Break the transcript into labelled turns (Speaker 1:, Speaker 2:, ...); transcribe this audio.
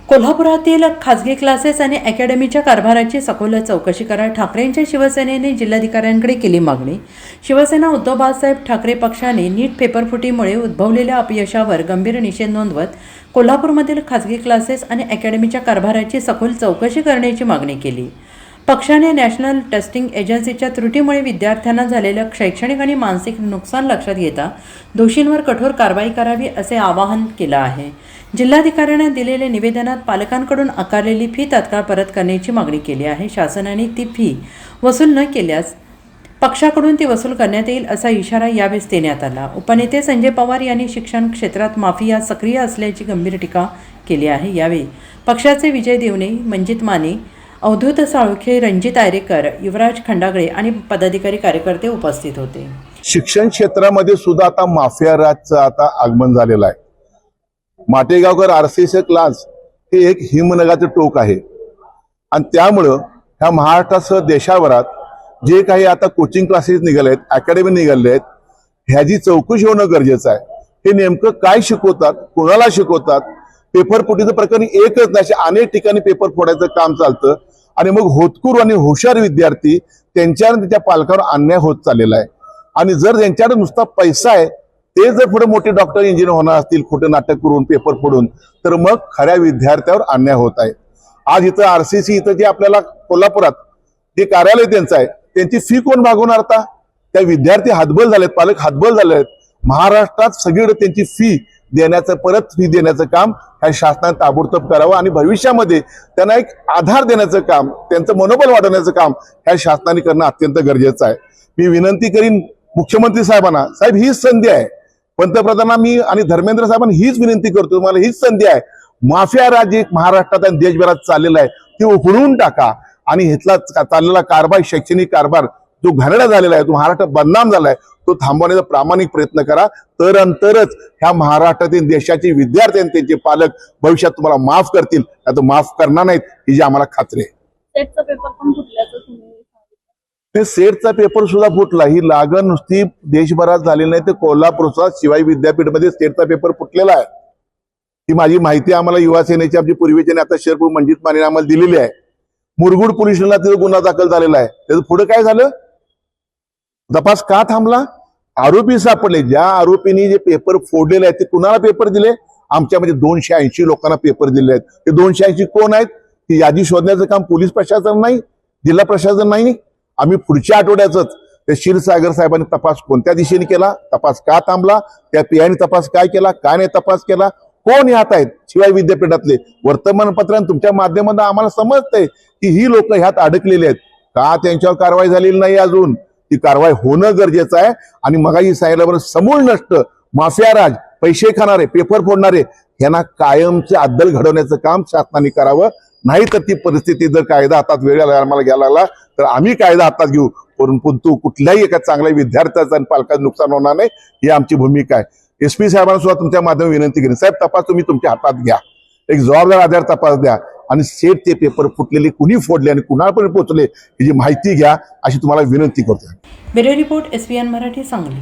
Speaker 1: कोल्हापुरातील खासगी क्लासेस आणि अकॅडमीच्या कारभाराची सखोल चौकशी करा. ठाकरेंच्या शिवसेनेने जिल्हाधिकाऱ्यांकडे केली मागणी. शिवसेना उद्धव बाळासाहेब ठाकरे पक्षाने नीट पेपरफुटीमुळे उद्भवलेल्या अपयशावर गंभीर निषेध नोंदवत कोल्हापूरमधील खासगी क्लासेस आणि अकॅडमीच्या कारभाराची सखोल चौकशी करण्याची मागणी केली. पक्षाने नॅशनल टेस्टिंग एजन्सीच्या त्रुटीमुळे विद्यार्थ्यांना झालेलं शैक्षणिक आणि मानसिक नुकसान लक्षात घेता दोषींवर कठोर कारवाई करावी असे आवाहन केलं आहे. जिल्हाधिकाऱ्यांना दिलेल्या निवेदनात पालकांकडून आकारलेली फी तात्काळ परत करण्याची मागणी केली आहे. शासनाने ती फी वसूल न केल्यास पक्षाकडून ती वसूल करण्यात येईल असा इशारा यावेळी देण्यात आला. उपनेते संजय पवार यांनी शिक्षण क्षेत्रात माफिया सक्रिय असल्याची गंभीर टीका केली आहे. यावेळी पक्षाचे विजय देवणे, मंजित माने, अवधूत साळुखे, रणजित आयरेकर, युवराज खंडागळे आणि पदाधिकारी कार्यकर्ते उपस्थित होते.
Speaker 2: शिक्षण क्षेत्रामध्ये सुद्धा आता माफिया राजचं आता आगमन झालेलं आहे. माटेगावकर आरसीसी क्लास हे एक हिमनगाचं टोक आहे आणि त्यामुळं ह्या महाराष्ट्रासह देशाभरात जे काही आता कोचिंग क्लासेस निघाले आहेत, अकॅडमी निघाले आहेत, ह्याची चौकशी होणं गरजेचं आहे. हे नेमकं काय शिकवतात, कोणाला शिकवतात, पेपर फुटीचं प्रकरण एकच नाही, अनेक ठिकाणी पेपर फोडायचं काम चालतं आणि मग होतकूर आणि हुशार विद्यार्थी त्यांच्यावर त्याच्या पालकावर अन्याय होत चाललेला आहे. आणि जर त्यांच्याकडे नुसता पैसा आहे, ते जर पुढे मोठे डॉक्टर इंजिनियर होणार असतील खोटे नाटक करून पेपर फोडून, तर मग खऱ्या विद्यार्थ्यावर अन्याय होत आहे. आज इथं आरसीसी इथं जे आपल्याला कोल्हापुरात जे कार्यालय त्यांचं आहे, त्यांची फी कोण भागवणार? आता त्या विद्यार्थी हातबल झालेत, पालक हातबल झाले आहेत. महाराष्ट्रात सगळीकडे त्यांची फी देण्याचं, परत फी देण्याचं काम ह्या शासनाने ताबडतोब करावं आणि भविष्यामध्ये त्यांना एक आधार देण्याचं काम, त्यांचं मनोबल वाढवण्याचं काम ह्या शासनाने करणं अत्यंत गरजेचं आहे. मी विनंती करीन मुख्यमंत्री साहेबांना, साहेब हीच संधी आहे. पंतप्रधानांना मी आणि धर्मेंद्र साहेबांना हीच विनंती करतो, मला हीच संधी आहे. माफिया राज्य महाराष्ट्रात आणि देशभरात चाललेला आहे, ते उखडून टाका आणि इथला चाललेला कारभार, शैक्षणिक कारभार जो घाणेरडा झालेला आहे, तो महाराष्ट्रात बदनाम झालाय, तो थांबवण्याचा प्रामाणिक प्रयत्न करा. तरच ह्या महाराष्ट्रातील देशाचे विद्यार्थी आणि त्यांचे पालक भविष्यात तुम्हाला माफ करतील, आता माफ करणार नाहीत ही जी आम्हाला खात्री आहे.
Speaker 3: सेटचा पेपर पण फुटल्याचं तुम्ही
Speaker 2: ते सेटचा पेपर सुद्धा फुटला. ही लागण नुसती देशभरात झालेली नाही, ते कोल्हापूरचा शिवाई विद्यापीठमध्ये सेटचा पेपर फुटलेला आहे. ही माझी माहिती आम्हाला युवा सेनेची आमची पूर्वीचे आता शेरपूर मंजित माने आम्हाला दिलेली आहे. मुरगुड पोलीस स्टेशनला तिथं गुन्हा दाखल झालेला आहे. त्याचं पुढे काय झालं? तपास का थांबला? आरोपी सापडले. ज्या आरोपींनी जे पेपर फोडलेले आहेत ते कुणाला पेपर दिले? आमच्यामध्ये 280 लोकांना पेपर दिले आहेत. ते 280 कोण आहेत? ती यादी शोधण्याचं काम पोलीस प्रशासन नाही, जिल्हा प्रशासन नाही. आम्ही पुढच्या आठवड्याच ते क्षीरसागर साहेबांनी तपास कोणत्या दिशेने केला, तपास का थांबला, त्या पीआयने तपास काय केला, का नाही तपास केला, कोण ह्यात आहेत? शिवाय विद्यापीठातले वर्तमानपत्रांनी तुमच्या माध्यमातून आम्हाला समजतंय की ही लोक ह्यात अडकलेली आहेत. का त्यांच्यावर कारवाई झालेली नाही अजून? ती कारवाई होणं गरजेचं आहे. आणि मगाही सांगितल्याबरोबर समूळ नष्ट माफिया राज, पैसे खाणारे, पेपर फोडणारे यांना कायमचे अद्दल घडवण्याचं काम शासनाने करावं. नाही तर ती परिस्थिती जर कायदा हातात वेळ आम्हाला घ्यायला लागला तर आम्ही कायदा हातात घेऊ, परंतु कुठल्याही एका चांगल्या विद्यार्थ्याचं आणि पालकाचं नुकसान होणार नाही ही आमची भूमिका आहे. एसपी साहेबांना सुद्धा तुमच्या माध्यमातून विनंती करेन, साहेब तपास तुम्ही तुमच्या हातात घ्या, एक जबाबदार आधार तपास द्या आणि सेट ते पेपर फुटलेले कुणी फोडले आणि कुणापर्यंत पोहोचले ही जी माहिती घ्या, अशी तुम्हाला विनंती करतो.
Speaker 1: Bureau report, SBN Marathi, Sangli.